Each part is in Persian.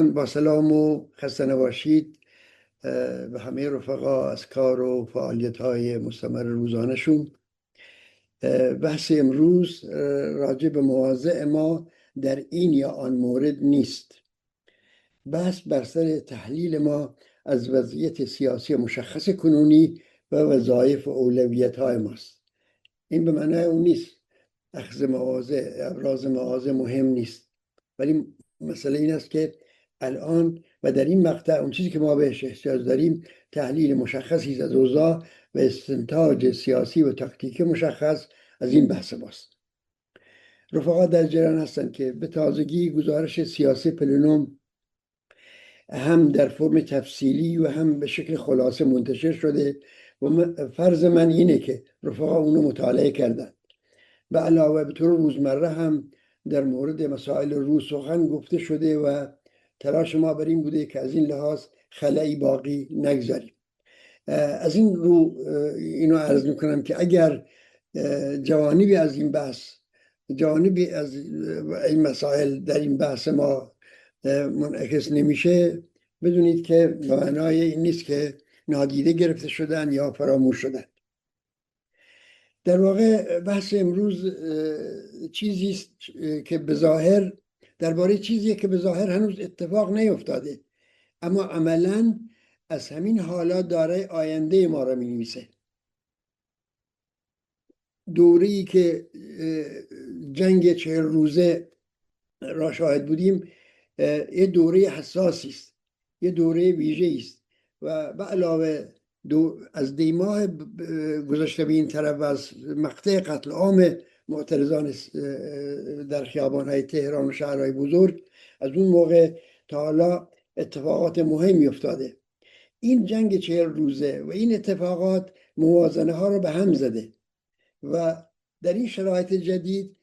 با سلام و خسته نباشید به همه رفقا از کار و فعالیت های مستمر روزانشون. بحث امروز راجع به مواضع ما در این یا آن مورد نیست. بحث بر سر تحلیل ما از وضعیت سیاسی مشخص کنونی و وظایف و اولویت های ماست. این به معنای اون نیست اخذ مواضع، ابراز مواضع مهم نیست، ولی مسئله این است که الان و در این مقطع اون چیزی که ما بهش احتیاج داریم تحلیل مشخصی از اوضاع و استنتاج سیاسی و تاکتیکی مشخص از این بحث ماست. رفقا در جریان هستند که به تازگی گزارش سیاسی پلنوم هم در فرم تفصیلی و هم به شکل خلاصه منتشر شده و فرض من اینه که رفقا اونو مطالعه کردن. به علاوه به طور روزمره هم در مورد مسائل روز سخن گفته شده و تلاش ما بر این بوده که از این لحاظ خلایی باقی نگذاریم. از این رو اینو عرض میکنم که اگر جوانبی از این بحث، جوانبی از این مسائل در این بحث ما منعکس نمیشه، بدونید که به معنای این نیست که نادیده گرفته شدن یا فراموش شدن. در واقع بحث امروز چیزی است که به ظاهر درباره چیزیه که به ظاهر هنوز اتفاق نیفتاده، اما عملاً از همین حالا داره آینده ما را می‌نویسه. دوره‌ای که جنگ 40 روزه را شاهد بودیم یه دوره حساسی است، یه دوره ویژه‌ای است و به علاوه از دیماه گذشته به این طرف و از مقطع قتل عام معترضان در خیابان‌های تهران و شهرهای بزرگ، از اون موقع تا حالا اتفاقات مهمی افتاده. این جنگ 40 روزه و این اتفاقات موازنه ها رو به هم زده و در این شرایط جدید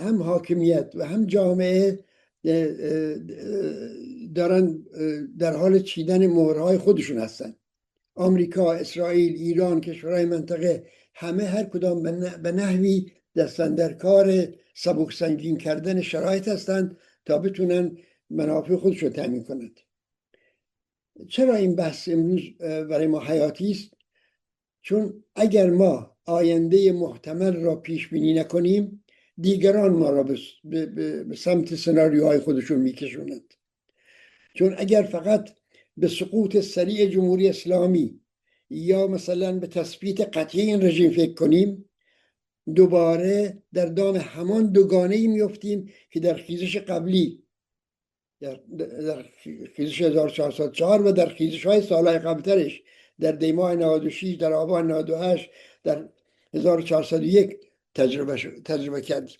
هم حاکمیت و هم جامعه دارن در حال چیدن مهرهای خودشون هستن. آمریکا، اسرائیل، ایران، کشورهای منطقه، همه هر کدام به نحوی دستن در کار سبک سنگین کردن شرایط هستند تا بتونن منافع خودشون تامین کنند. چرا این بحث امروز برای ما حیاتی است؟ چون اگر ما آینده محتمل را پیش بینی نکنیم، دیگران ما را به سمت سناریوهای خودشون میکشونند. چون اگر فقط به سقوط سریع جمهوری اسلامی یا مثلا به تثبیت قطعی این رژیم فکر کنیم، دوباره در دام همان دوگانه‌ای میفتیم که در خیزش قبلی، در خیزش 1404 و در خیزش های سالهای قبلترش، در دیماه 96، در آبان 98، در 1401 تجربه کردیم.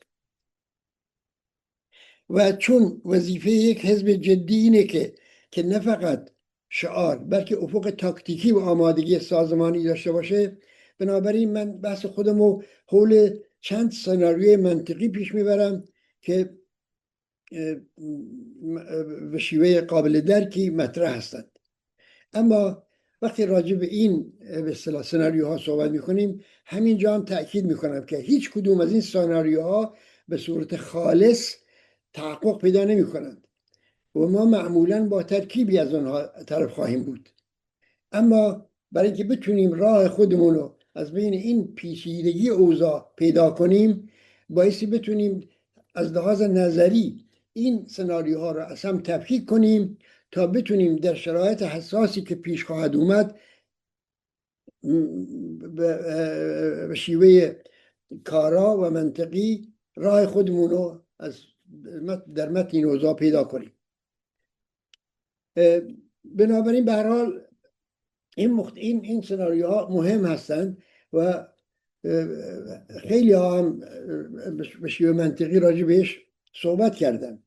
و چون وظیفه یک حزب جدی اینه که نه فقط شعار بلکه افق تاکتیکی و آمادگی سازمانی داشته باشه، بنابراین من بحث خودم رو حول چند سناریوی منطقی پیش میبرم که به شیوه قابل درکی مطرح هستند. اما وقتی راجع به این به اصطلاح سناریوها صحبت میکنیم، همینجا هم تأکید میکنم که هیچ کدوم از این سناریوها به صورت خالص تحقق پیدا نمی کنند و ما معمولا با ترکیبی از آنها طرف خواهیم بود. اما برای اینکه بتونیم راه خودمون رو از بین این پیچیدگی اوضاع پیدا کنیم، بایستی بتونیم از لحاظ نظری این سناریوها رو از هم تفکیک کنیم تا بتونیم در شرایط حساسی که پیش خواهد اومد به شیوه کارا و منطقی راه خودمون رو در متن این اوضاع پیدا کنیم. بنابراین به هر حال این سناریوها مهم هستند و خیلی ها هم به شیوه منطقی راجع بهش صحبت کردن.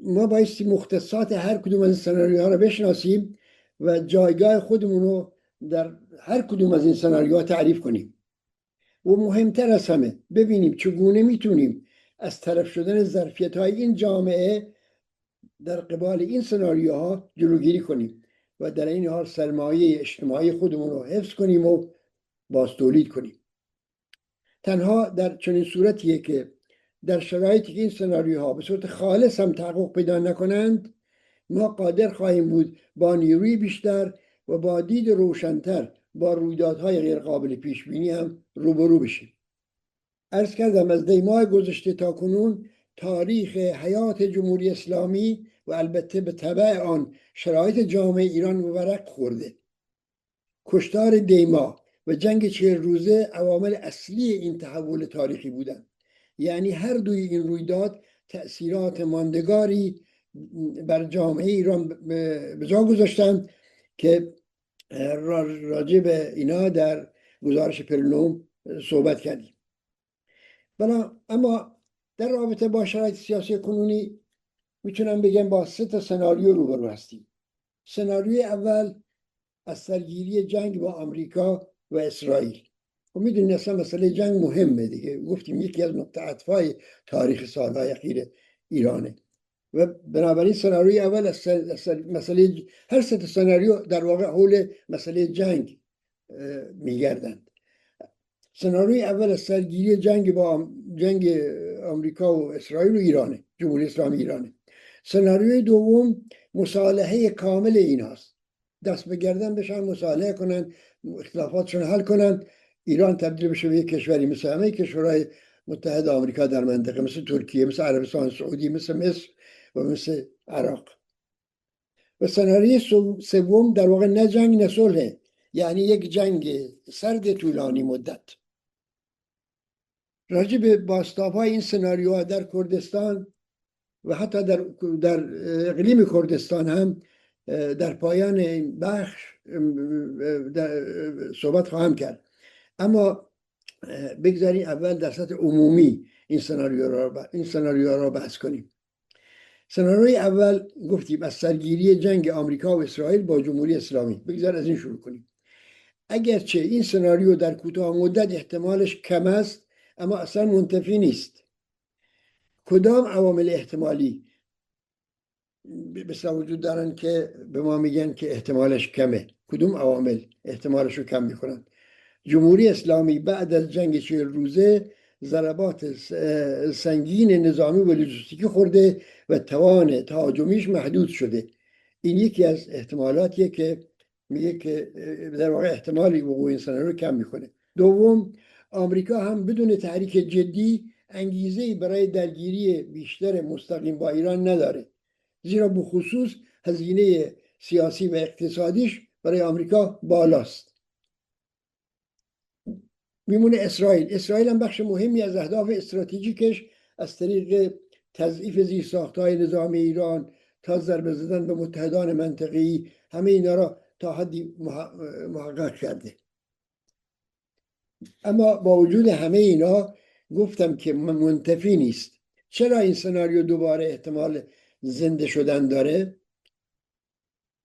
ما بایستی مختصات هر کدوم از این سناریوها رو بشناسیم و جایگاه خودمون رو در هر کدوم از این سناریوها تعریف کنیم و مهمتر از همه ببینیم چگونه میتونیم از طرف شدن ظرفیت‌های این جامعه در قبال این سناریوها جلوگیری کنیم و در این حال سرمایه اجتماعی خودمون رو حفظ کنیم و باز تولید کنیم. تنها در چنین صورتیه که در شرایطی که این سناریوها به صورت خالص هم تحقق پیدا نکنند، ما قادر خواهیم بود با نیروی بیشتر و با دید روشنتر با رویدادهای غیرقابل پیش بینی هم روبرو بشیم. عرض کردم از دیماه گذشته تا کنون تاریخ حیات جمهوری اسلامی و البته به تبع آن شرایط جامعه ایران به ورق خورده. کشتار دیما و جنگ 40 روزه عوامل اصلی این تحول تاریخی بودند. یعنی هر دوی این رویداد تأثیرات ماندگاری بر جامعه ایران به جا گذاشتند که راجع به اینا در گزارش پرلوم صحبت کردیم. اما در رابطه با شرایط سیاسی کنونی میتونم بگم با 3 سناریو روبرو هستیم. سناریوی اول از سرگیری جنگ با آمریکا و اسرائیل. و میدونید اصلا مسئله جنگ مهمه دیگه، گفتیم یکی از نقطه عطف‌های تاریخ سالهای اخیر ایرانه و بنابراین سناریوی اول از مسئله، هر 3 سناریو در واقع حول مسئله جنگ میگردند. سناریوی اول از سرگیری جنگ آمریکا و اسرائیل و ایرانه، جمهوری اسلامی ایرانه. سناریوی دوم مصالحه کامل ایناست، دست به گردن بشن، مصالحه کنن، اختلافاتشون حل کنن، ایران تبدیل بشه به یک کشوری مثل همه کشورهای متحد آمریکا در منطقه، مثل ترکیه، مثل عربستان سعودی، مثل مصر و مثل عراق. و سناریوی سوم در واقع نه جنگ نه صلح، یعنی یک جنگ سرد طولانی مدت. راجع به بازتاب‌های این سناریوها در کردستان و حتی در اقلیم کردستان هم در پایان این بخش صحبت خواهم کرد. اما بگذاریم اول در سطح عمومی این سناریوها را بحث کنیم. سناریوی اول گفتیم از سرگیری جنگ آمریکا و اسرائیل با جمهوری اسلامی. بگذار از این شروع کنیم. اگرچه این سناریو در کوتاه مدت احتمالش کم است، اما اصلا منتفی نیست. کدام عوامل احتمالی بسیار وجود دارن که به ما میگن که احتمالش کمه؟ کدوم عوامل احتمالش رو کم میکنن؟ جمهوری اسلامی بعد از جنگ 40 روزه ضربات سنگین نظامی و لوجستیکی خورده و توان تهاجمیش محدود شده. این یکی از احتمالاتیه که میگه که در واقع احتمالی وقوع این سناریو رو کم میکنه. دوم، آمریکا هم بدون تحریک جدی انگیزه‌ای برای درگیری بیشتر مستقیم با ایران نداره، زیرا به خصوص هزینه سیاسی و اقتصادیش برای آمریکا بالاست. میمونه اسرائیل هم بخش مهمی از اهداف استراتژیکش از طریق تضعیف زیرساخت‌های نظامی ایران تا ضربه زدن به متحدان منطقه‌ای، همه اینا را تا حدی محقق کرده. اما با وجود همه اینا گفتم که منتفی نیست. چرا این سناریو دوباره احتمال زنده شدن داره؟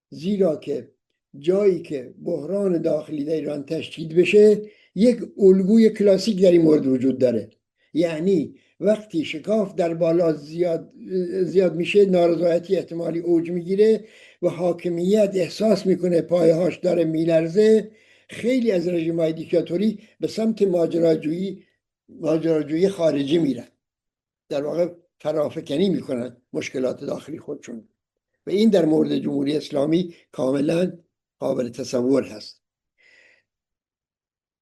زیرا که جایی که بحران داخلی در ایران تشدید بشه، یک الگوی کلاسیک در این مورد وجود داره. یعنی وقتی شکاف در بالا زیاد میشه، نارضایتی احتمالی اوج میگیره و حاکمیت احساس میکنه پایهاش داره میلرزه، خیلی از رژیم‌های دیکتاتوری به سمت ماجراجویی خارجی میرن، در واقع فرافکنی میکنن مشکلات داخلی خودشون. و این در مورد جمهوری اسلامی کاملا قابل تصور هست.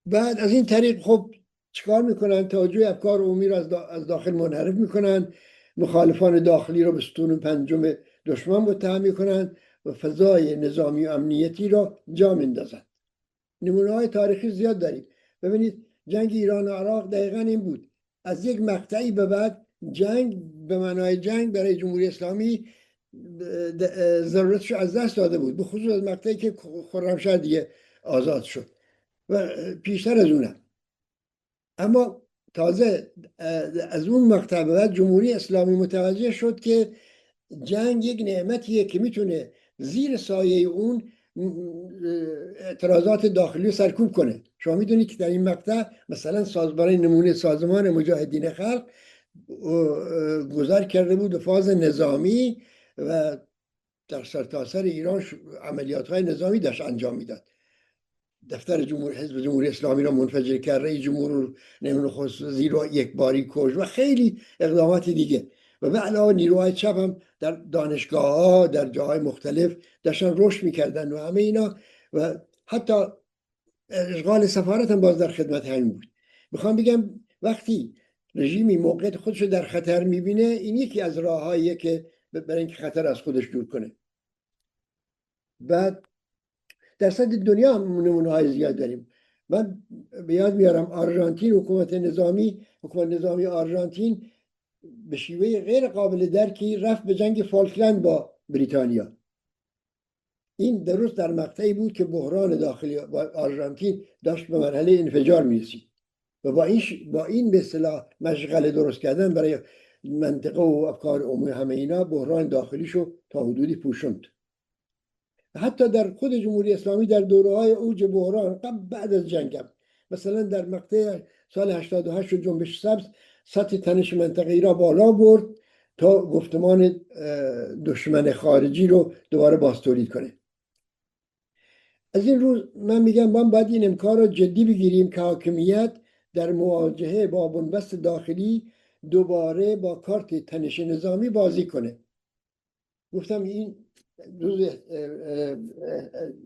بعد از این طریق خب چیکار میکنن؟ توجه افکار عمومی رو از داخل منحرف میکنن، مخالفان داخلی رو به ستون پنجم دشمن متهم میکنن و فضای نظامی و امنیتی را جا میندازن. نمونه های تاریخی زیاد داریم. ببینید جنگ ایران و عراق دقیقا این بود. از یک مقطعی به بعد جنگ به معنای جنگ برای جمهوری اسلامی ضرورتش از دست داده بود، به خصوص از مقطعی که خرمشهر دیگه آزاد شد و پیشتر از اونم. اما تازه از اون مقطع به بعد جمهوری اسلامی متوجه شد که جنگ یک نعمتیه که میتونه زیر سایه اون اعتراضات داخلی رو سرکوب کنه. شما میدونید که در این مقطع مثلا برای نمونه سازمان مجاهدین خلق گذار کرده بود به فاز نظامی و در سرتاسر ایران عملیات های نظامی داشت انجام میداد. دفتر حزب جمهوری اسلامی را منفجر کرد، رئیس جمهور نخست وزیر را یک باری کش و خیلی اقدامات دیگه. و به علاوه نیروهای چپ هم در دانشگاه ها در جاهای مختلف داشتن رشد میکردن و همه اینا، و حتی اشغال سفارت هم باز در خدمت همین بود. میخوام بگم وقتی رژیمی موقعیت خودش رو در خطر میبینه، این یکی از راههاییه که برای اینکه خطر از خودش دور کنه. بعد در سطح دنیا هم نمونه های زیاد داریم. من به یاد میارم آرژانتین، حکومت نظامی آرژانتین به شیوه غیر قابل درکی رفت به جنگ فالکلند با بریتانیا. این درست در مقطعی بود که بحران داخلی آرژانتین داشت به مرحله انفجار میرسید و با این به اصطلاح مشغله درست کردن برای منطقه و افکار عمومی همه اینا، بحران داخلیشو تا حدودی پوشوند. حتی در خود جمهوری اسلامی در دوره‌های اوج بحران بعد از جنگ هم، مثلا در مقطع سال 88 جنبش سبز سطح تنش منطقه‌ای را بالا برد تا گفتمان دشمن خارجی رو دوباره بازتولید کنه. از این روز من میگم ما باید این امکان را جدی بگیریم که حاکمیت در مواجهه با بنبست داخلی دوباره با کارت تنش نظامی بازی کنه. گفتم این جز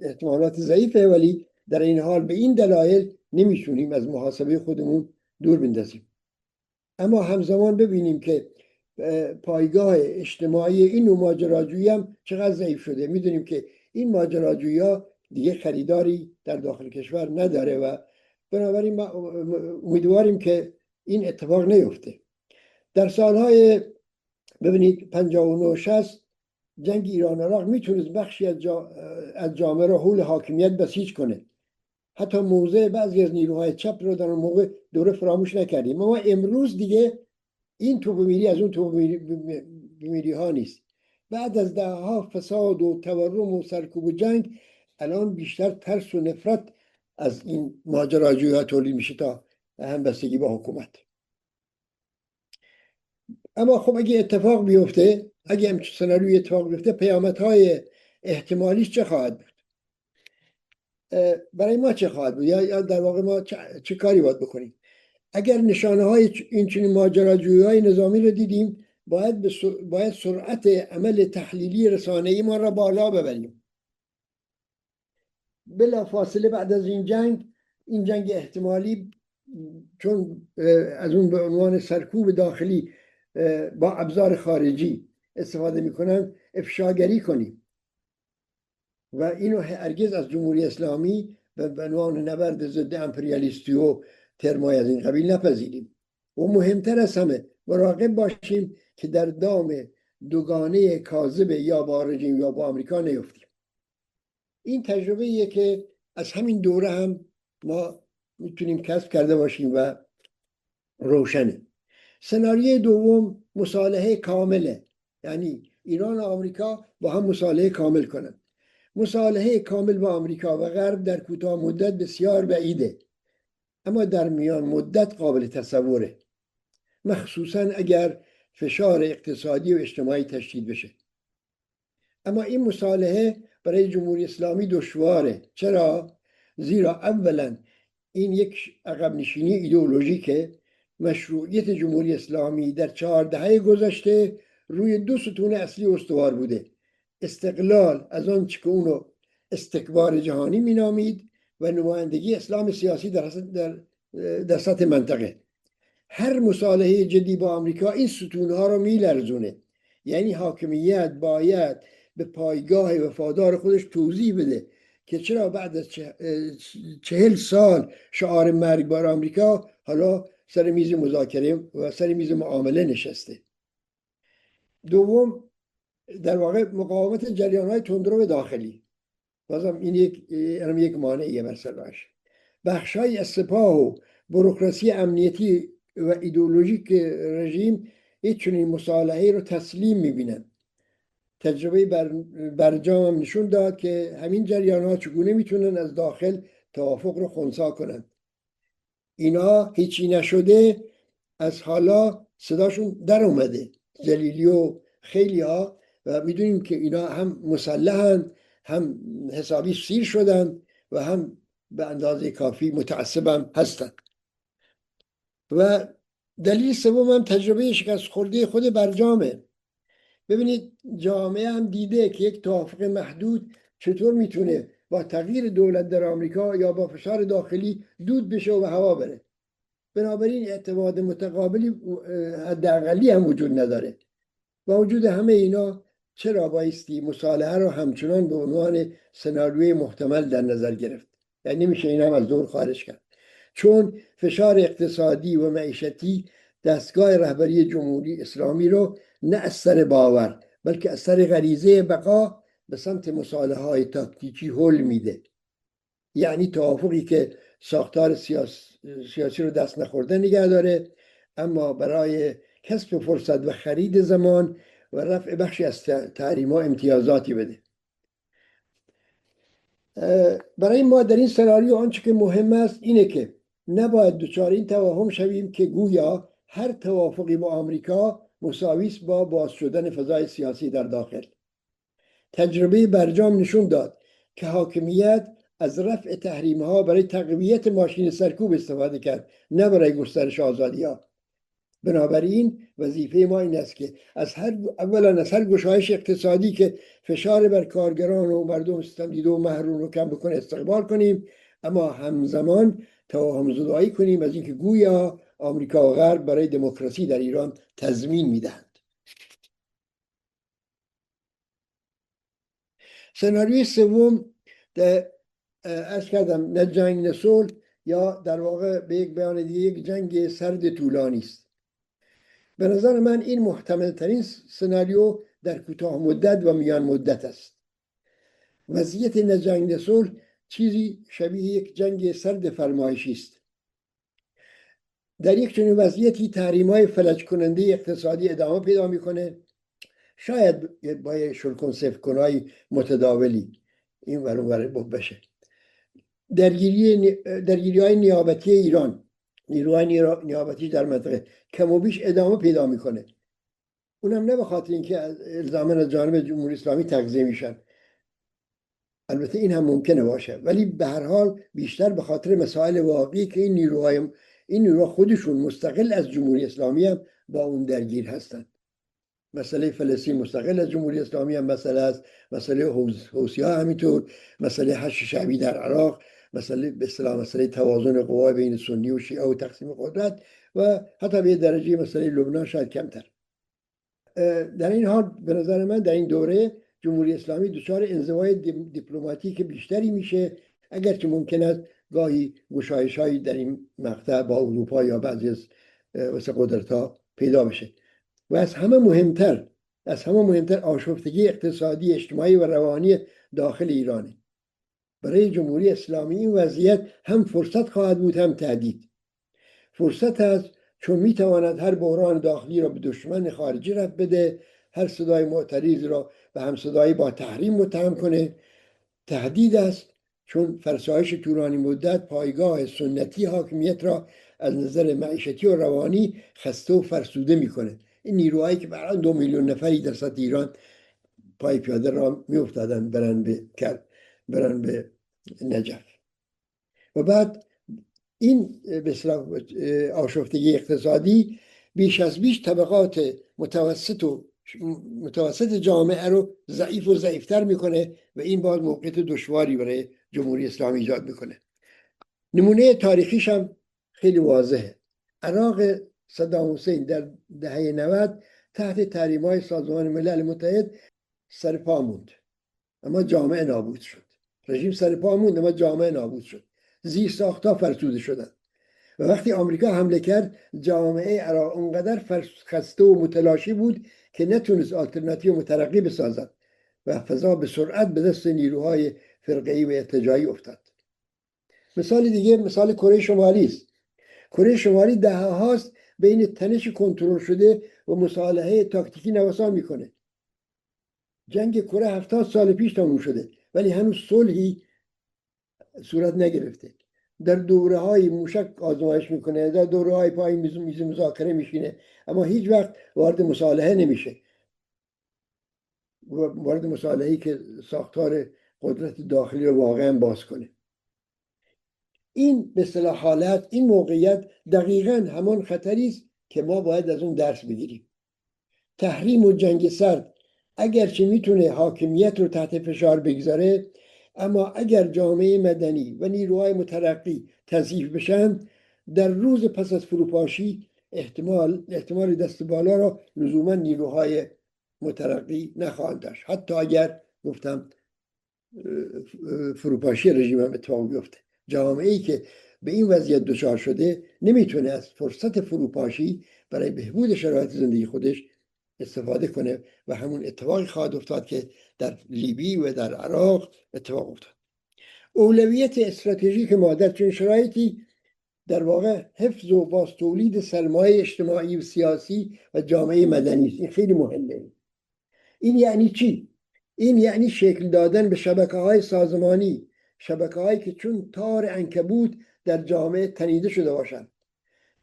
احتمالات ضعیفه، ولی در این حال به این دلایل نمیشونیم از محاسبه خودمون دور بندازیم. اما همزمان ببینیم که پایگاه اجتماعی این نوع ماجراجویی هم چقدر ضعیف شده. میدونیم که این ماجراجویی ها دیگه خریداری در داخل کشور نداره و بنابراین ما امیدواریم که این اتفاق نیفته. در سالهای ببینید 59 60 جنگ ایران عراق میتونست بخشی از جامعه را حول حاکمیت بسیج کنه. حتی موضع بعضی از نیروهای چپ رو در اون موقع دوره فراموش نکردیم. اما امروز دیگه این توپمیری از اون توپمیری ها نیست. بعد از دهها فساد و تورم و سرکوب و جنگ، الان بیشتر ترس و نفرت از این ماجراجویی ها تولید میشه تا همبستگی با حکومت. اما خب اگه اتفاق بیفته، اگه همچین سناریوی اتفاق بیفته، پیامدهای احتمالیش چه خواهد بود؟ برای ما چه خواهد بود؟ یا در واقع ما چه کاری باید بکنیم؟ اگر نشانه های این چنین ماجراجویی های نظامی رو دیدیم، باید سرعت عمل تحلیلی رسانه‌ای ما را بالا ببریم. بلا فاصله بعد از این جنگ احتمالی، چون از اون به عنوان سرکوب داخلی با ابزار خارجی استفاده میکنن، افشاگری کنیم و اینو هرگز از جمهوری اسلامی به عنوان نبرد ضد امپریالیستی و ترمای از این قبیل نپذیریم. و مهمتر از همه مراقب باشیم که در دام دوگانه کاذب یا با رژیم یا با آمریکا نیفتیم. این تجربه ایه که از همین دوره هم ما میتونیم کسب کرده باشیم و روشنه. سناریوی دوم مصالحه کامله، یعنی ایران و آمریکا با هم مصالحه کامل کنند. مصالحه کامل با آمریکا و غرب در کوتاه مدت بسیار بعیده، اما در میان مدت قابل تصوره، مخصوصا اگر فشار اقتصادی و اجتماعی تشدید بشه. اما این مصالحه برای جمهوری اسلامی دشواره. چرا؟ زیرا اولا این یک عقب نشینی ایدئولوژیکه. مشروعیت جمهوری اسلامی در 4 دهه گذشته روی 2 ستون اصلی استوار بوده: استقلال از آن چه که اونو استکبار جهانی مینامید و نمایندگی اسلام سیاسی در سطح منطقه. هر مصالحه جدی با آمریکا این ستونها رو میلرزونه. یعنی حاکمیت باید به پایگاه وفادار خودش توضیح بده که چرا بعد از 40 سال شعار مرگ بر آمریکا حالا سر میز مذاکره و سر میز معامله نشسته. دوم، در واقع مقاومت جریان‌های تندرو داخلی. بازم این یک مانعیه مسئلهش. بخش‌های از سپاه و بوروکراسی امنیتی و ایدئولوژیک رژیم هیچ چنین مصالحه‌ای رو تسلیم می‌بینن. تجربه برجام هم نشون داد که همین جریان‌ها چگونه میتونن از داخل توافق رو خنثی کنن. اینا هیچی نشده از حالا صداشون در اومده، جلیلی و خیلی ها، و میدونیم که اینا هم مسلحن، هم حسابی سیر شدن و هم به اندازه کافی متعصبم هستند. و دلیل سوم هم تجربه شکست خورده خود برجامه. ببینید جامعه هم دیده که یک توافق محدود چطور میتونه با تغییر دولت در آمریکا یا با فشار داخلی دود بشه و به هوا بره. بنابراین اعتماد متقابلی حداقلی هم وجود نداره. با وجود همه اینا چرا بایستی مصالحه رو همچنان به عنوان سناریوی محتمل در نظر گرفت؟ یعنی نمیشه این هم از دور خارج کرد، چون فشار اقتصادی و معیشتی دستگاه رهبری جمهوری اسلامی رو نه از سر باور بلکه از سر غریزه بقا به سمت مصالحه های تاکتیکی هل میده. یعنی توافقی که ساختار سیاسی رو دست نخورده نگه داره، اما برای کسب فرصت و خرید زمان و رفع بخشی از تحریم ها امتیازاتی بده. برای ما در این سناریو آنچه که مهم است اینه که نباید دچار این توهم شویم که گویا هر توافقی با آمریکا مساوی است با باز شدن فضای سیاسی در داخل. تجربه برجام نشون داد که حاکمیت از رفع تحریم ها برای تقویت ماشین سرکوب استفاده کرد، نه برای گسترش آزادی ها. بنابراین وظیفه ما این است که اولا از هر گشایش اقتصادی که فشار بر کارگران و مردم ستمدیده و محروم رو کم بکنه استقبال کنیم، اما همزمان توهم زدایی کنیم از اینکه گویا آمریکا و غرب برای دموکراسی در ایران تضمین میدهند. سناریوی سوم از کردم نه جنگ نه صلح، یا در واقع به یک بیان دیگه یک جنگ سرد طولانی است. به نظر من این محتمل ترین سناریو در کوتاه مدت و میان مدت است. وضعیت نه جنگ نه صلح چیزی شبیه یک جنگ سرد فرمایشی است. در یک چنین وضعیتی تحریم‌های فلج کننده اقتصادی ادامه پیدا میکنه، شاید با شلکن متداولی این ور بشه. درگیری های نیابتی ایران، نیروهای نیابتی در منطقه کم و بیش ادامه پیدا میکنه. اونم نه به خاطر اینکه الزاما از جانب جمهوری اسلامی تغذیه میشن، البته این هم ممکنه باشه، ولی به هر حال بیشتر به خاطر مسائل واقعی که این نیروها خودشون مستقل از جمهوری اسلامی هم با اون درگیر هستن. مسئله فلسطین مستقل از جمهوری اسلامی هم مسئله است، مسئله حوثی‌ها همینطور، مسئله حشد شعبی در عراق، مسئله توازن قوا بین سنی و شیعه و تقسیم قدرت، و حتی به درجه مسئله لبنان شاید کمتر. در این حال به نظر من در این دوره جمهوری اسلامی دچار انزوای دیپلماتیک بیشتری میشه، اگرچه ممکن است گاهی گشایش‌هایی در این مقطع با اروپا یا بعضی از قدرت‌ها پیدا بشه. و از همه مهمتر آشفتگی اقتصادی، اجتماعی و روانی داخل ایرانه. برای جمهوری اسلامی این وضعیت هم فرصت خواهد بود هم تهدید. فرصت است چون میتواند هر بحران داخلی را به دشمن خارجی رفت بده، هر صدای معترض را به همصدایی با تحریم متهم کنه. تهدید است چون فرسایش طولانی مدت پایگاه سنتی حاکمیت را از نظر معیشتی و روانی خسته و فرسوده میکنه. این نیروهایی که برای 2 میلیون نفری در سطح ایران پای پیاده را میافتادن برن به نجف. و بعد این به آشفتگی اقتصادی بیش از بیش طبقات متوسط جامعه رو ضعیف و ضعیفتر میکنه و این باز موقعیت دشواری برای جمهوری اسلامی ایجاد میکنه. نمونه تاریخیش هم خیلی واضحه. عراق صدام حسین در دهه 90 تحت تحریم‌های سازمان ملل متحد سرپا موند، اما جامعه نابود شد. رژیم سرپا موند اما جامعه نابود شد. زیر ساخت‌ها فرسوده شدن. و وقتی آمریکا حمله کرد، جامعه عراق اونقدر خسته و متلاشی بود که نتونست آلترناتیو مترقی بسازد و فضا به سرعت به دست نیروهای فرقه‌ای و ارتجاعی افتاد. مثال دیگه مثال کره شمالی است. کره شمالی دهه‌هاست بین تنش کنترل شده و مصالحه تاکتیکی نوسان میکنه. جنگ کره 70 سال پیش تموم شده ولی هنوز صلحی صورت نگرفته. در دوره های موشک آزمایش میکنه، در دوره های پای میز مذاکره میشینه، اما هیچ وقت وارد مصالحه نمیشه. وارد مصالحه‌ای که ساختار قدرت داخلی رو واقعا باز کنه. این به اصطلاح حالت، این موقعیت دقیقاً همان خطری است که ما باید از اون درس بگیریم. تحریم و جنگ سرد اگرچه میتونه حاکمیت رو تحت فشار بگذاره، اما اگر جامعه مدنی و نیروهای مترقی تضعیف بشن، در روز پس از فروپاشی احتمال دست بالا را لزوما نیروهای مترقی نخواهند داشت، حتی اگر گفتم فروپاشی رژیم هم اتفاق بیفته. جامعه ای که به این وضعیت دچار شده نمیتونه از فرصت فروپاشی برای بهبود شرایط زندگی خودش استفاده کنه و همون اتفاقی خواهد افتاد که در لیبی و در عراق اتفاق افتاد. اولویت استراتژیک ما در چنین شرایطی در واقع حفظ و باز تولید سرمایه اجتماعی و سیاسی و جامعه مدنی است. این خیلی مهمه. این یعنی چی؟ این یعنی شکل دادن به شبکه‌های سازمانی، شبکه‌هایی که چون تار عنکبوت در جامعه تنیده شده باشند.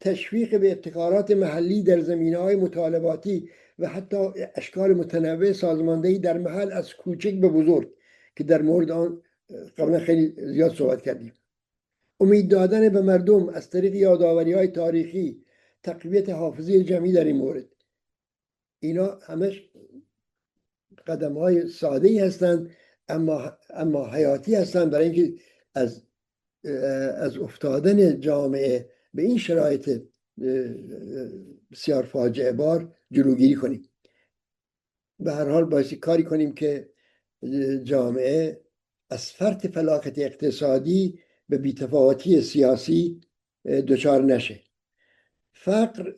تشویق به ابتکارات محلی در زمینه‌های مطالباتی و حتی اشکال متنوع سازماندهی در محل، از کوچک به بزرگ، که در مورد آن قبلا خیلی زیاد صحبت کردیم. امید دادن به مردم از طریق یادآوری‌های تاریخی، تقویت حافظه جمعی در این مورد. اینا همش قدم‌های ساده‌ای هستند اما حیاتی هستند برای اینکه از افتادن جامعه به این شرایط بسیار فاجعه بار جلوگیری کنیم. به هر حال باید کاری کنیم که جامعه از فرط فلاکت اقتصادی به بی‌تفاوتی سیاسی دچار نشه. فقر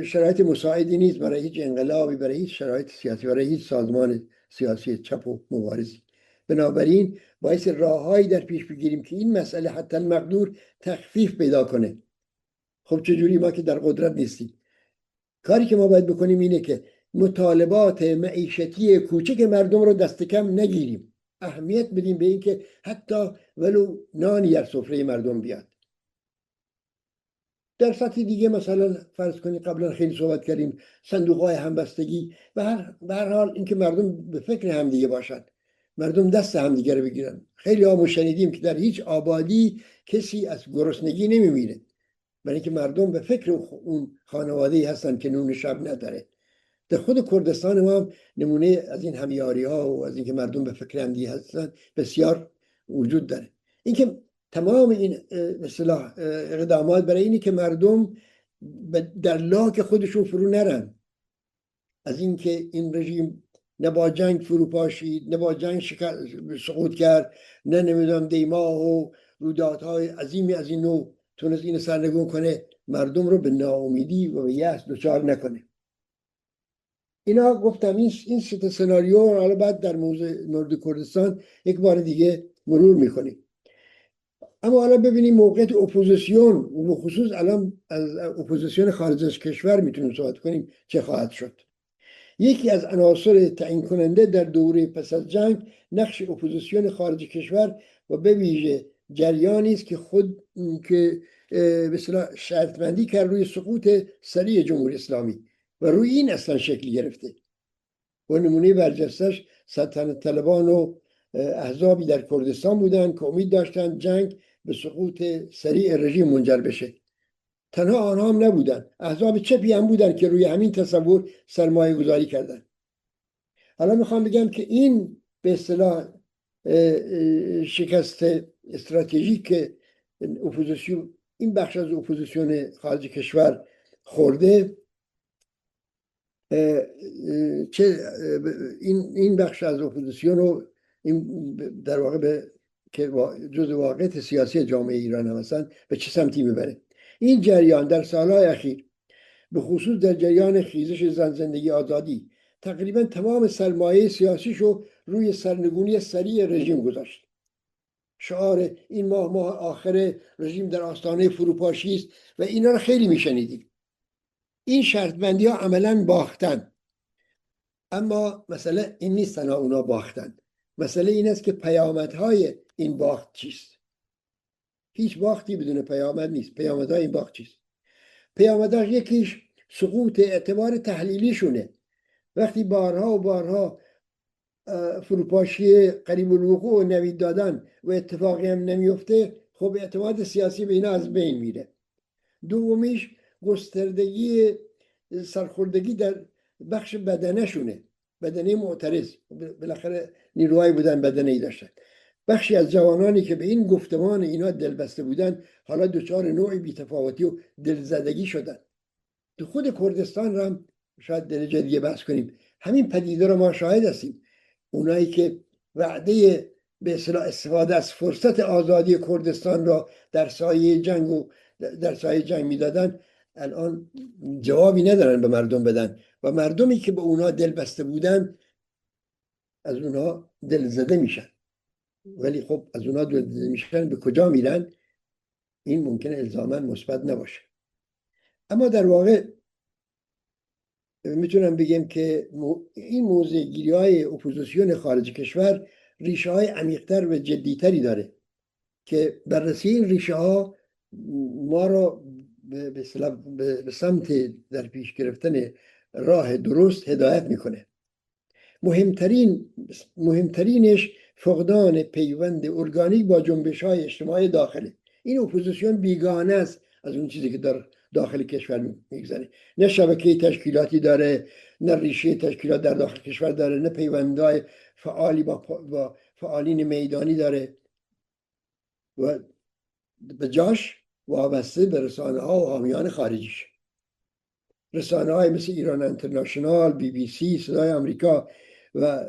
شرایط مساعدی نیست برای هیچ انقلابی، برای هیچ شرایط سیاسی، برای هیچ سازمان سیاسی چپ و مبارزی. بنابراین باید راههایی در پیش بگیریم که این مسئله حتی المقدور تخفیف پیدا کنه. خب چجوری؟ ما که در قدرت نیستیم. کاری که ما باید بکنیم اینه که مطالبات معیشتی کوچک مردم رو دست کم نگیریم، اهمیت بدیم به این که حتی ولو نانی در سفره مردم بیاد. در سطح دیگه مثلا فرض کنید قبلا خیلی صحبت کردیم صندوق‌های همبستگی و به هر حال اینکه مردم به فکر همدیگه باشن، مردم دست همدیگه رو بگیرن. خیلی ها شنیدیم که در هیچ آبادی کسی از گرسنگی نمیمیره، برای اینکه مردم به فکر اون خانواده‌ای هستن که نون شب نداره. در خود کردستان ما هم نمونه از این همیاری‌ها و از اینکه مردم به فکر همدیگه هستن بسیار وجود داره. اینکه تمام این اصطلاح اقدامات برای اینه که مردم در لاک خودشون فرو نرن، از اینکه این رژیم نه با جنگ فروپاشید، نه با جنگ سقوط کرد، نه نمیدونم دیماه و رویدادهای عظیمی از این نوع تونست این سرنگون کنه، مردم رو به ناامیدی و به یأس دچار نکنه. اینا گفتم این سه سناریو رو حالا بعد در مورد کردستان یک بار دیگه مرور میکنیم. اما حالا ببینیم موقعیت اپوزیسیون و خصوص الان از اپوزیسیون خارج از کشور میتونیم صحبت کنیم چه خواهد شد. یکی از عناصر تعیین کننده در دوره پس از جنگ نقش اپوزیسیون خارج کشور و به ویژه جریانی است که به اصطلاح شرط بندی کرد روی سقوط سریع جمهوری اسلامی و روی این اصلا شکل گرفته. و نمونه برجستش سلطنت طلبان و احزابی در کردستان بودند که امید داشتند جنگ به سقوط سریع رژیم منجر بشه. تنها آنها هم نبودن، احزاب چپی هم بودن که روی همین تصور سرمایه گذاری کردن. حالا میخوام بگم که این به اصطلاح شکست استراتژیک که اپوزیسیون، این بخش از اپوزیسیون خارج کشور خورده، این بخش از اپوزیسیون رو این در واقع که جزء واقعیت سیاسی جامعه ایران هم هستن به چه سمتی میبره. این جریان در سالهای اخیر به خصوص در جریان خیزش زن زندگی آزادی تقریبا تمام سرمایه سیاسیشو روی سرنگونی سریع رژیم گذاشت. شعار این ماه آخر رژیم در آستانه فروپاشی است و اینا رو خیلی میشنیدیم. این شرط بندی ها عملا باختن، اما مسئله این نیست تنها اونا باختن، مسئله این است که پیامدهای این باخت چیست. هیچ باختی بدون پیامد نیست. پیامدهای این باخت چیست؟ پیامدها یکیش سقوط اعتبار تحلیلیشونه. وقتی بارها و بارها فروپاشی قریب الوقوع و نوید دادن و اتفاقی هم نمیفته، خب اعتماد سیاسی به اینا از بین میره. دومیش گستردگی سرخوردگی در بخش بدنشونه، بدنه معترض، بالاخره نیروهایی بودن بدنه‌ای داشتن. بخشی از جوانانی که به این گفتمان اینا دلبسته بودن حالا دچار نوعی بی‌تفاوتی و دلزدگی شدن. تو خود کردستان هم شاید درجه دیگه بحث کنیم، همین پدیده رو ما شاهد هستیم. اونایی که وعده به اصطلاح استفاده از فرصت آزادی کردستان را در سایه جنگ میدادن، الان جوابی ندارن به مردم بدن و مردمی که به اونا دل بسته بودن از اونا دل زده میشن. ولی خب از اونا دل زده میشن، به کجا میرن؟ این ممکنه الزاما مثبت نباشه. اما در واقع میتونم بگم که این موضع گیری های اپوزیسیون خارج کشور ریشه های عمیق‌تر و جدیتری داره که بررسی این ریشه ها ما را به سمت در پیش گرفتن راه درست هدایت میکنه. مهمترینش فقدان پیوند ارگانیک با جنبش های اجتماعی داخله. این اپوزیسیون بیگانه است از اون چیزی که در داخل کشور میگذره. نه شبکه تشکیلاتی داره، نه ریشه تشکیلات در داخل کشور داره، نه پیوندهای فعالی با فعالین میدانی داره و به جاش وابسته به رسانه ها و حامیان خارجیش. رسانه های مثل ایران انترنشنال، BBC، صدای آمریکا و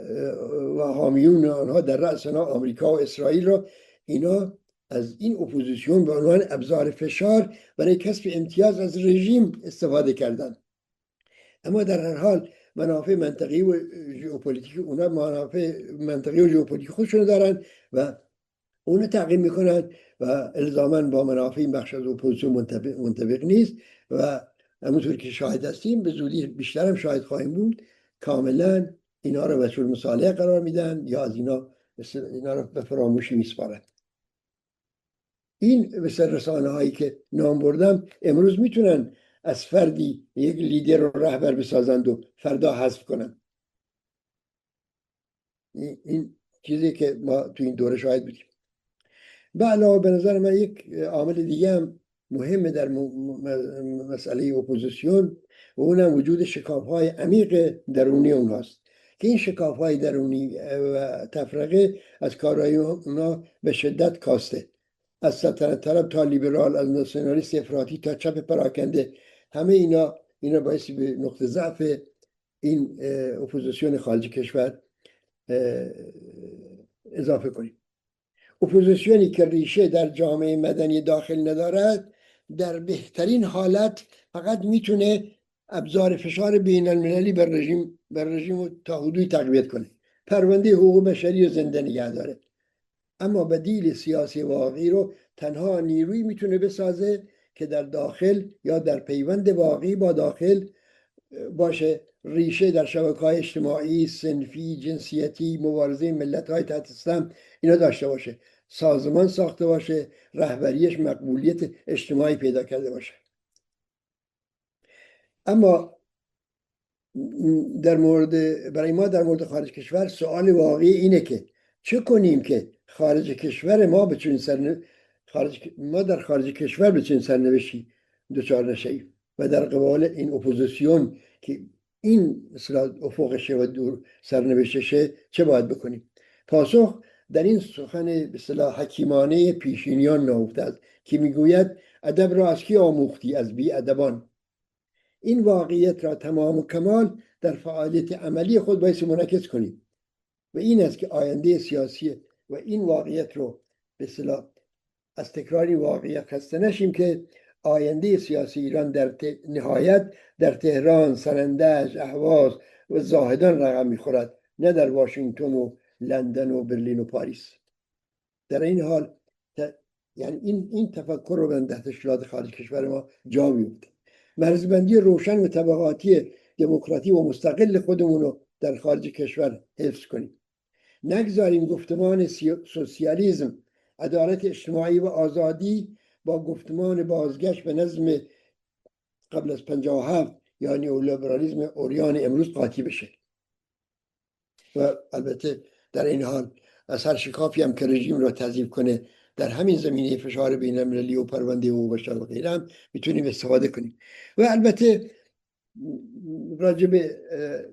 حامیون آنها در رأس آنها آمریکا و اسرائیل را، اینا از این اپوزیسیون به عنوان ابزار فشار برای کسب امتیاز از رژیم استفاده کردند. اما در هر حال منافع منطقی و ژئوپلیتیک اونا، منافع منطقی و ژئوپلیتیک خودشون دارن و اونو تعقیب میکنن و الزاما با منافع این بخش از اپوزیسیون منطبق نیست و همونطور که شاهد هستیم، به زودی بیشتر هم شاهد خواهیم بود، کاملا اینا رو وجه المصالحه قرار میدن یا از اینا رو به فراموشی میسپارن. این مثل رسانه هایی که نام بردم امروز میتونن از فردی یک لیدر و رهبر بسازند و فردا حذف کنن. این چیزی که ما تو این دوره شاهد بودیم. به علاوه به نظر من یک عامل دیگه هم مهمه در مسئله اپوزیسیون و اونم وجود شکاف‌های عمیق درونی اونهاست که این شکاف‌های درونی و تفرقه از کارهای اونا به شدت کاسته. از سلطنت طلب تا لیبرال، از ناسیونالیست افراطی تا چپ پراکنده، همه اینا باعث به نقطه ضعف این اپوزیسیون خارج کشور اضافه کنیم. اپوزیسیونی که ریشه در جامعه مدنی داخل ندارد در بهترین حالت فقط میتونه ابزار فشار بین المللی بر رژیم تا حدودی تقویت کنه، پرونده حقوق بشری رو زنده نگه داره. اما بدیل سیاسی واقعی رو تنها نیرویی میتونه بسازه که در داخل یا در پیوند واقعی با داخل باشه، ریشه در شبکه‌های اجتماعی، صنفی، جنسیتی، مبارزه ملت‌های تحت سیستم اینا داشته باشه، سازمان ساخته باشه، رهبریش مقبولیت اجتماعی پیدا کرده باشه. اما برای ما در مورد خارج کشور سوال واقعی اینه که چه کنیم که خارج کشور ما ما در خارج کشور به چنین سرنوشتی دچار نشیم و در قبال این اپوزیسیون که این مثلا افقشه و دور سرنوشتشه چه باید بکنیم؟ پاسخ در این سخن به اصطلاح حکیمانه پیشینیان نهفته است که میگوید ادب را از کی آموختی؟ از بی ادبان. این واقعیت را تمام و کمال در فعالیت عملی خود باید منعکس کنیم و این است که آینده سیاسی و این واقعیت رو به اصطلاح از تکراری واقعیت خسته نشیم که آینده سیاسی ایران در نهایت در تهران، سرندج، اهواز و زاهدان رقم میخورد، نه در واشنگتن و لندن و برلین و پاریس. در این حال یعنی این تفکر رو در تشکیلات خارج کشور ما جا میفته. مرزبندی روشن و طبقاتی دموکراتی و مستقل خودمون رو در خارج کشور حفظ کنیم. نگذاریم گفتمان سوسیالیسم، عدالت اجتماعی و آزادی با گفتمان بازگشت به نظم قبل از 57 یا نیولیبرالیسم اوریان امروز قاطی بشه. و البته در این حال از هر شکافی هم که رژیم را تضعیف کنه در همین زمینه فشار بین المللی و پرونده حقوق بشر و غیره هم میتونیم استفاده کنیم. و البته راجع به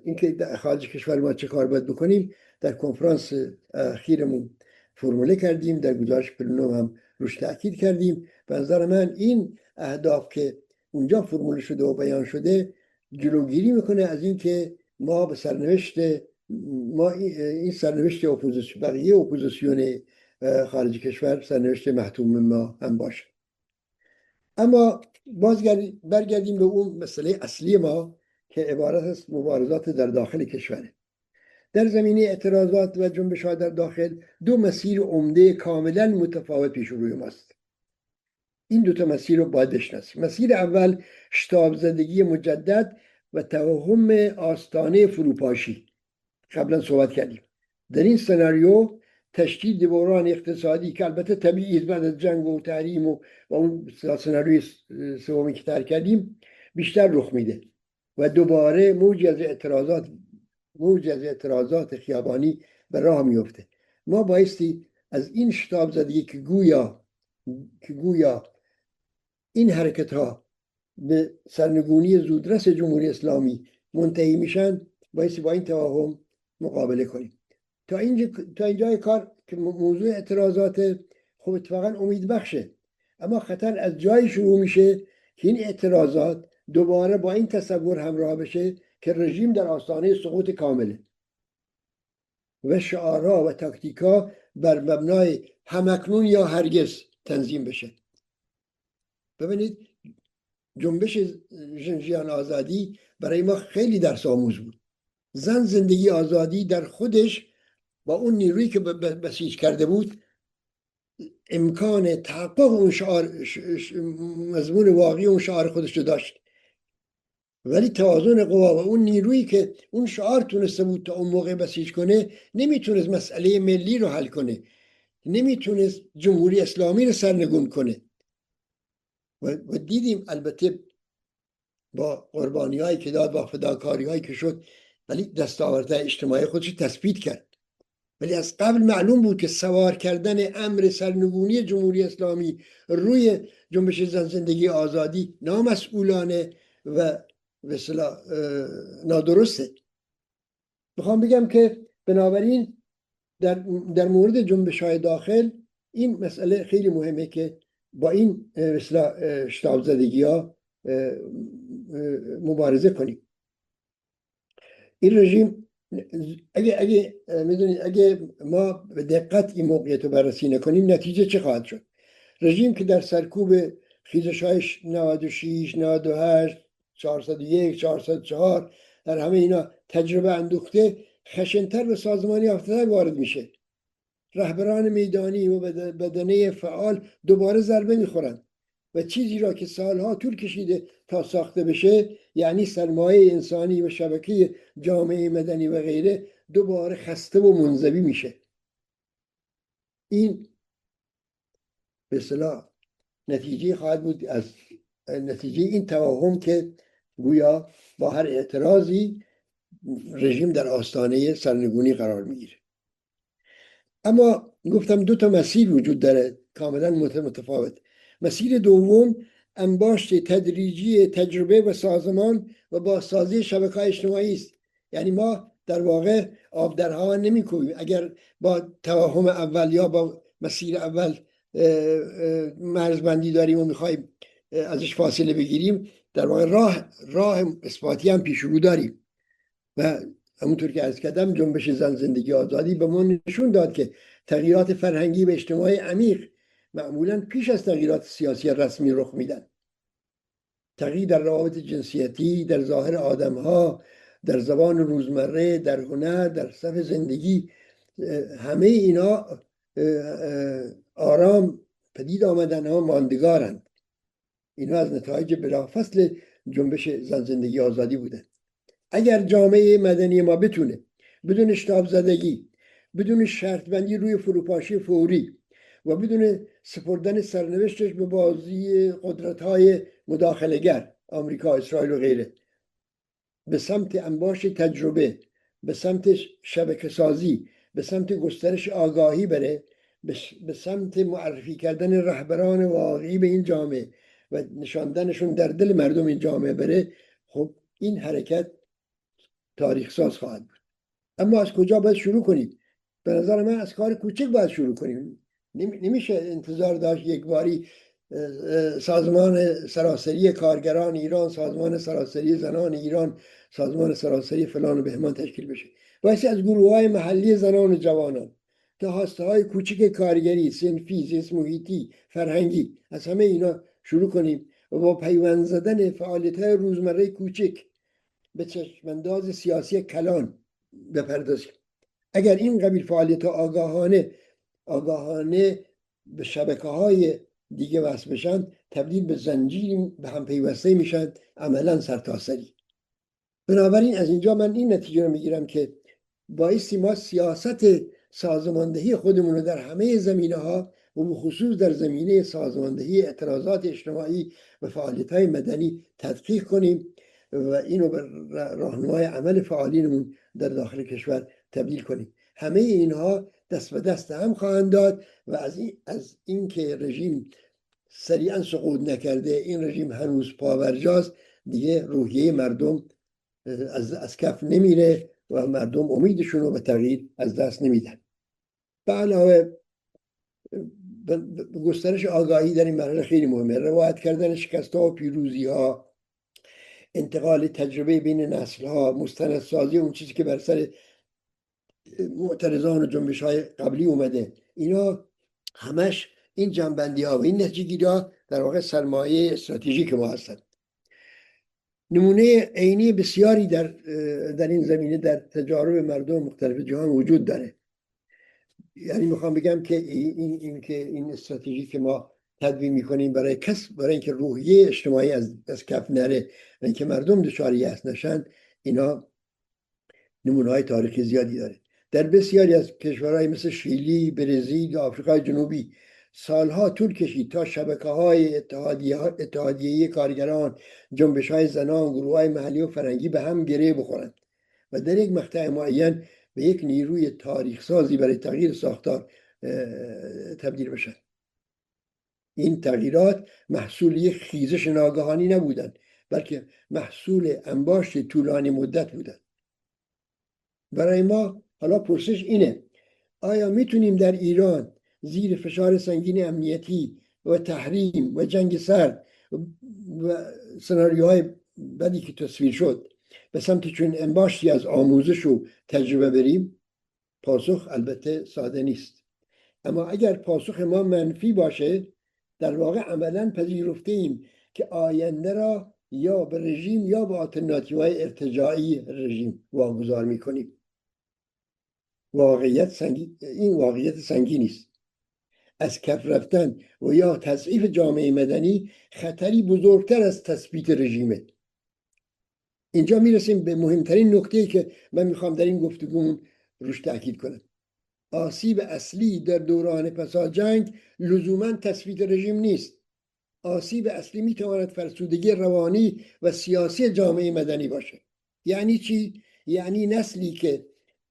اینکه در خارج کشور ما چه کار باید بکنیم در کنفرانس اخیرمون فرموله کردیم، در گزارش پلنو هم روش تاکید کردیم. به نظر من این اهداف که اونجا فرموله شده و بیان شده جلوگیری میکنه از اینکه ما به سرنوشت این سرنوشت بقیه اپوزیسیون خارج کشور سرنوشت محتوم ما هم باشه. اما برگردیم به اون مسئله اصلی ما که عبارت است مبارزات در داخل کشوره. در زمینه اعتراضات و جنبش‌ها در داخل دو مسیر عمده کاملا متفاوت پیش روی ماست. این دو تا مسیر رو باید بشناسیم. مسیر اول شتاب زدگی مجدد و توهم آستانه فروپاشی. قبلا صحبت کردیم. در این سناریو تشدید بحران اقتصادی که البته طبیعی بعد از جنگ و تحریم و اون سناریوی سومی که ترک کردیم بیشتر رخ میده و دوباره موجی از اعتراضات خیابانی به راه میفته. ما بایستی از این شتاب زدگی که گویا این حرکت ها به سرنگونی زودرس جمهوری اسلامی منتهی میشن بایستی با این توهم مقابله کنیم. تا اینجای کار که موضوع اعتراضات خب اتفاقا امید بخشه، اما خطر از جایی شروع میشه که این اعتراضات دوباره با این تصور همراه بشه که رژیم در آستانه سقوط کامله و شعارها و تاکتیکا بر مبنای همکنون یا هرگز تنظیم بشه. ببینید جنبش ژنژیان آزادی برای ما خیلی درس آموز بود. زن زندگی آزادی در خودش با اون نیرویی که بسیج کرده بود امکان تحقق اون مضمون واقعی اون شعار خودش رو داشت، ولی توازن قوا و اون نیرویی که اون شعار تونسته بود تا اون موقع بسیج کنه نمیتونست مسئله ملی رو حل کنه، نمیتونست جمهوری اسلامی رو سرنگون کنه. و دیدیم البته با قربانی هایی که داد، با فداکاری هایی که شد، ولی دستاوردهای اجتماعی خودش تثبیت کرد. ولی از قبل معلوم بود که سوار کردن امر سرنگونی جمهوری اسلامی روی جنبش زن زندگی آزادی نامسئولانه و به اصطلاح نادرسته. میخوام بگم که بنابراین در مورد جنبش های داخل این مسئله خیلی مهمه که با این شتاب زدگی ها مبارزه کنیم. این رژیم اگه ما به دقت این موقعیت رو بررسی نکنیم نتیجه چه خواهد شد؟ رژیم که در سرکوب خیزش های 96 98 401 404 در همه اینا تجربه اندوخته خشنتر و سازمانی یافته‌تر وارد میشه. رهبران میدانی و بدنه فعال دوباره ضربه میخورند و چیزی را که سالها طول کشیده تا ساخته بشه، یعنی سرمایه انسانی و شبکه جامعه مدنی و غیره، دوباره خسته و منزوی میشه. این به اصطلاح نتیجه خواهد بود از نتیجه این توهم که گویا با هر اعتراضی رژیم در آستانه سرنگونی قرار میگیره. اما گفتم دو تا مسیر وجود داره کاملا متفاوت. مسیر دوم انباشت تدریجی تجربه و سازمان و بازسازی شبکه‌های اجتماعی است. یعنی ما در واقع آب در هوا نمی‌کوبیم. اگر با توهم اول یا با مسیر اول مرزبندی داریم و می‌خوایم ازش فاصله بگیریم، در واقع راه اثباتی هم پیش رو داریم. و همونطور که عرض کردم جنبش زن زندگی آزادی به ما نشون داد که تغییرات فرهنگی و اجتماعی عمیق معمولا پیش از تغییرات سیاسی رسمی رخ میدن. تغییر در روابط جنسیتی، در ظاهر آدمها، در زبان روزمره، در هنر، در صف زندگی، همه اینا آرام پدید آمدن ها ماندگارند. اینا از نتایج بلافاصله جنبش زن زندگی آزادی بوده. اگر جامعه مدنی ما بتونه بدون شتاب زدگی، بدون شرط بندی روی فروپاشی فوری و بدون سپردن سرنوشتش به بازی قدرت‌های مداخله‌گر آمریکا، اسرائیل و غیره به سمت انباش تجربه، به سمت شبکه سازی، به سمت گسترش آگاهی بره، به سمت معرفی کردن رهبران واقعی به این جامعه و نشاندنشون در دل مردم این جامعه بره، خب این حرکت تاریخ ساز خواهد بود. اما از کجا باید شروع کنیم؟ به نظر من از کار کوچک باید شروع کنیم. نمیشه انتظار داشت یک باری سازمان سراسری کارگران ایران، سازمان سراسری زنان ایران، سازمان سراسری فلان و بهمان تشکیل بشه. باید از گروه های محلی زنان و جوانان تا هسته های کوچک کارگری، صنفی، زیست محیطی، فرهنگی، از همه اینا شروع کنیم و با پیوند زدن فعالیت های روزمره کوچک به چشمانداز سیاسی کلان بپردازیم. اگر این قبیل فعالیت آگاهانه به شبکه های دیگه وصل بشن، تبدیل به زنجیری به هم پیوسته میشن، عملا سرتاسری. بنابراین از اینجا من این نتیجه رو میگیرم که بایستی ما سیاست سازماندهی خودمون رو در همه زمینه ها و به خصوص در زمینه سازماندهی اعتراضات اجتماعی و فعالیت های مدنی تدقیق کنیم و اینو به راهنمای عمل فعالینمون در داخل کشور تبدیل کنیم. همه اینها دست به دست هم خواهند داد و از این که رژیم سریعا سقوط نکرده، این رژیم هنوز پاورجاست، دیگه روحیه مردم از کف نمیره و مردم امیدشون رو به تغییر از دست نمیدن. به علاوه گسترش آگاهی در این مرحله خیلی مهمه. روایت کردن شکست‌ها و پیروزی‌ها، انتقال تجربه بین نسل‌ها، مستندسازی اون چیزی که بر سر معترضان و جنبش‌های قبلی اومده، اینا همش این جنبندی‌ها و این نتیجه‌گیری‌ها در واقع سرمایه استراتژیک ما هستند. نمونه عینی بسیاری در این زمینه در تجارب مردم مختلف جهان وجود داره. یعنی میخوام بگم که این استراتژی که ما تدوین میکنیم برای اینکه روحیه اجتماعی از کف نره و اینکه مردم دچار یأس نشن، اینا نمونه های تاریخی زیادی داره. در بسیاری از کشورهای مثل شیلی، برزیل و آفریقای جنوبی سالها طول کشید تا شبکه‌های اتحادیه کارگران، جنبش‌های زنان، گروه‌های محلی و فرهنگی به هم گره بخورند و در یک مقطع معین به یک نیروی تاریخ سازی برای تغییر ساختار تبدیل بشن. این تغییرات محصول یک خیزش ناگهانی نبودند، بلکه محصول انباشت طولانی مدت بودند. برای ما حالا پرسش اینه: آیا میتونیم در ایران زیر فشار سنگین امنیتی و تحریم و جنگ سرد و سناریوهای بدی که تصویر شد به سمت چون انباشتی از آموزش و تجربه بریم؟ پاسخ البته ساده نیست. اما اگر پاسخ ما منفی باشه، در واقع عملاً پذیرفته ایم که آینده را یا به رژیم یا به آلترناتیوهای ارتجاعی رژیم واگذار میکنیم. این واقعیت سنگینی است. از کف رفتن و یا تضعیف جامعه مدنی خطری بزرگتر از تثبیت رژیمه. اینجا میرسیم به مهمترین نکته‌ای که من میخوام در این گفتگومون روش تاکید کنم. آسیب اصلی در دوران پس از جنگ لزوما تثبیت رژیم نیست. آسیب اصلی میتواند فرسودگی روانی و سیاسی جامعه مدنی باشه. یعنی چی؟ یعنی نسلی که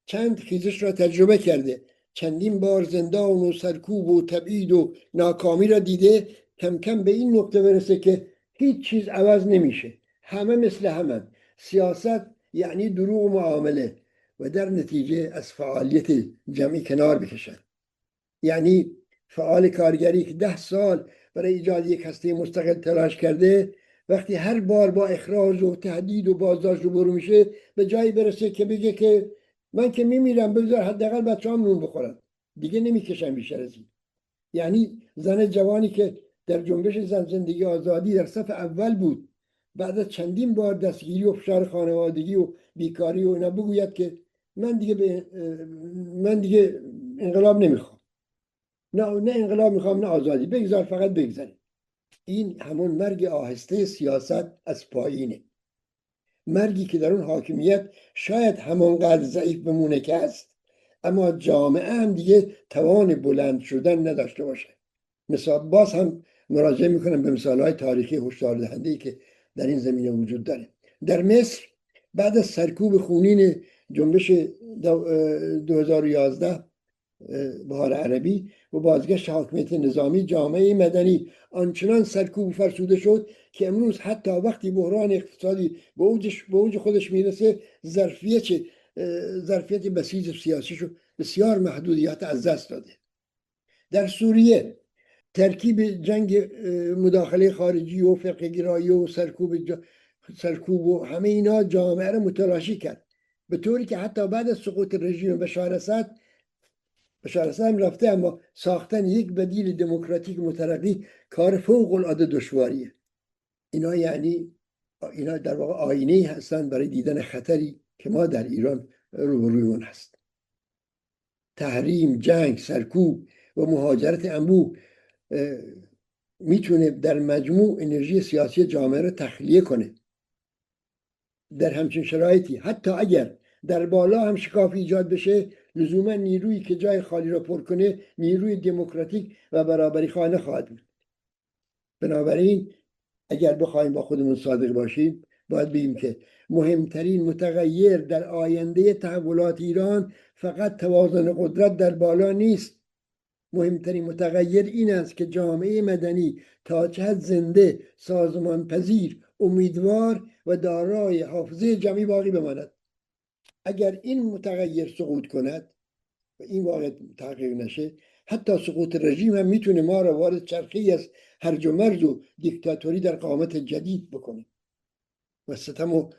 چند خیزش را تجربه کرده، چندین بار زندان و سرکوب و تبعید و ناکامی را دیده، کم کم به این نقطه برسه که هیچ چیز عوض نمیشه، همه مثل همه، سیاست یعنی دروغ و معامله، و در نتیجه از فعالیت جمعی کنار بکشن. یعنی فعال کارگری که 10 سال برای ایجاد یک هسته مستقل تلاش کرده، وقتی هر بار با اخراج و تهدید و بازداشت روبرو میشه، به جایی برسه که بگه که من که میمیرم، بذار حداقل بچه‌هام نون بخورن، دیگه نمیکشم بیشتر از این. یعنی زن جوانی که در جنبش زن زندگی آزادی در صف اول بود، بعد از چندین بار دستگیری و فشار خانوادگی و بیکاری و اینا بگوید که من دیگه انقلاب نمیخوام، نه انقلاب میخوام نه آزادی، بگذار فقط بگذره. این همون مرگ آهسته سیاست از پایینه، مرگی که در اون حاکمیت شاید همانقدر ضعیف بمونه که هست، اما جامعه هم دیگه توان بلند شدن نداشته باشه. باز هم مراجعه میکنم به مثالهای تاریخی هشدار دهنده‌ای که در این زمینه وجود داره. در مصر بعد از سرکوب خونین جنبش 2011 بهار عربی و بازگشت حاکمیت نظامی، جامعه مدنی آنچنان سرکوب و فرسوده شد که امروز حتی وقتی بحران اقتصادی به اوج خودش میرسه، ظرفیت بسیج سیاسیشو بسیار محدودیت از دست داده. در سوریه ترکیب جنگ مداخله خارجی و فقه گرایی و سرکوب و همه اینا جامعه رو متلاشی کرد، به طوری که حتی بعد از سقوط رژیم بشار اسد هم رفته، اما ساختن یک بدیل دموکراتیک مترقی کار فوق العاده دشواریه. اینا در واقع آینه هستن برای دیدن خطری که ما در ایران روبرویمون هست. تحریم، جنگ، سرکوب و مهاجرت انبوه میتونه در مجموع انرژی سیاسی جامعه رو تخلیه کنه. در همچین شرایطی حتی اگر در بالا هم شکافی ایجاد بشه، لزوما نیرویی که جای خالی را پر کنه نیروی دموکراتیک و برابری خواه نخواهد بود. بنابراین اگر بخوایم با خودمون صادق باشیم، باید بگیم که مهمترین متغیر در آینده تحولات ایران فقط توازن قدرت در بالا نیست. مهمترین متغیر این است که جامعه مدنی تا چه حد زنده، سازمان پذیر، امیدوار و دارای حافظه جمعی باقی بماند. اگر این متغیر سقوط کند و این واقع تحقیق نشه، حتی سقوط رژیم هم میتونه ما را وارد چرخه‌ای از هرج و مرج و دیکتاتوری در قامت جدید بکنه و ستم و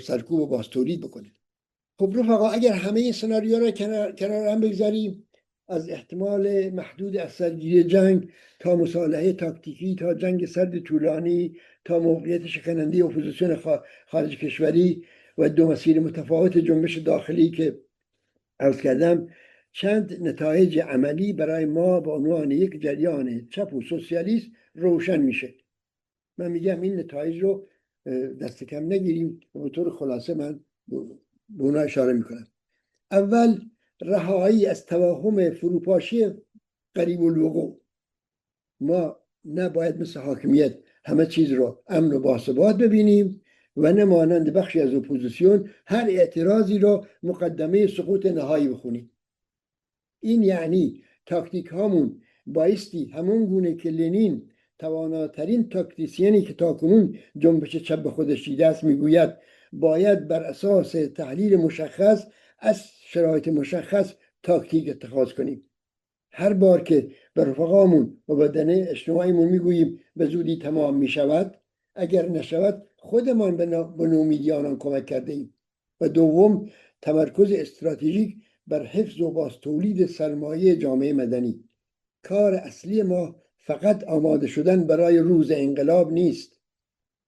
سرکوب و بازتولید بکنه. خب رفقا، اگر همه این سناریو را کنار هم بگذاریم، از احتمال محدود از سرگیری جنگ تا مصالحه تاکتیکی، تا جنگ سرد طولانی، تا موقعیت شکننده اپوزیسیون خارج کشوری و دو مسیر متفاوت جنبش داخلی که عرض کردم، چند نتایج عملی برای ما به عنوان یک جریان چپ و سوسیالیست روشن میشه. من میگم این نتایج رو دست کم نگیریم و به طور خلاصه من به اونا اشاره میکنم. اول، رهایی از توهم فروپاشی قریب الوقوع. ما نباید مثل حاکمیت همه چیز رو امن و باثبات ببینیم و نمانند بخشی از اپوزیسیون هر اعتراضی رو مقدمه سقوط نهایی بخونیم. این یعنی تاکتیک هامون بایستی همون گونه که لنین، تواناترین تاکتیسیانی که تاکنون جنبش چپ به خودش دیده است، میگوید باید بر اساس تحلیل مشخص از شرایط مشخص تاکتیک اتخاذ کنیم. هر بار که به رفقامون و بدنه اجتماعیمون میگوییم به زودی تمام میشود، اگر نشود خودمان به نومیدی آنان کمک کرده ایم. و دوم، تمرکز استراتژیک بر حفظ و بازتولید سرمایه جامعه مدنی. کار اصلی ما فقط آماده شدن برای روز انقلاب نیست.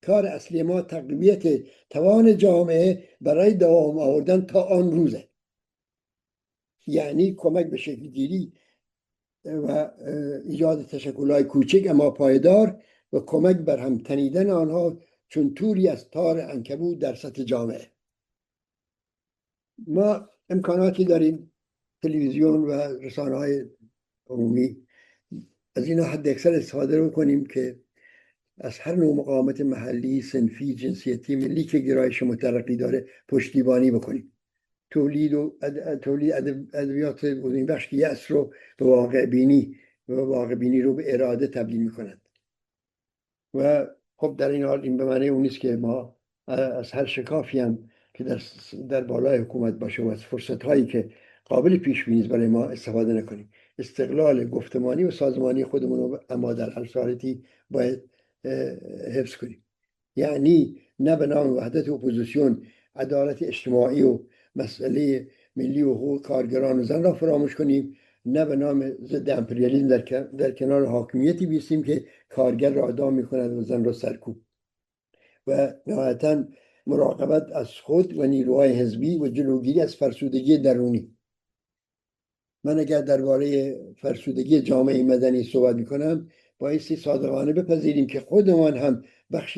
کار اصلی ما تقویت توان جامعه برای دوام آوردن تا آن روزه. یعنی کمک به شکلگیری و ایجاد تشکل‌های کوچک اما پایدار و کمک بر هم تنیدن آنها چون توری از تار عنکبوت در سطح جامعه. ما امکاناتی داریم، تلویزیون و رسانه‌های عمومی، از اینا حد اکثر استفاده بکنیم که از هر نوع مقاومت محلی، صنفی، جنسیتی، ملی که گرایش مترقی داره پشتیبانی بکنیم. تولید ادبیات گزینبخش که یأس رو به واقع بینی رو به اراده تبدیل میکنند. و خب در این حال این به معنی اون نیست که ما از هر شکافی هم که در بالای حکومت باشه و از فرصت هایی که قابل پیش بینی برای ما استفاده نکنیم. استقلال گفتمانی و سازمانی خودمون رو اما در هر صورتی باید حفظ کنیم. یعنی نه به نام وحدت اپوزیسیون عدالت اجتماعی و مسئله ملی و حقوق کارگران و زن را فراموش کنیم، نه به نام ضد امپریالیسم در کنار حاکمیتی بیستیم که کارگر را اعدام می‌کند و زن را سرکوب. و نهایتاً مراقبت از خود و نیروهای حزبی و جلوگیری از فرسودگی درونی. من اگر درباره فرسودگی جامعه مدنی صحبت می‌کنم، بایستی صادقانه بپذیریم که خودمان هم بخشی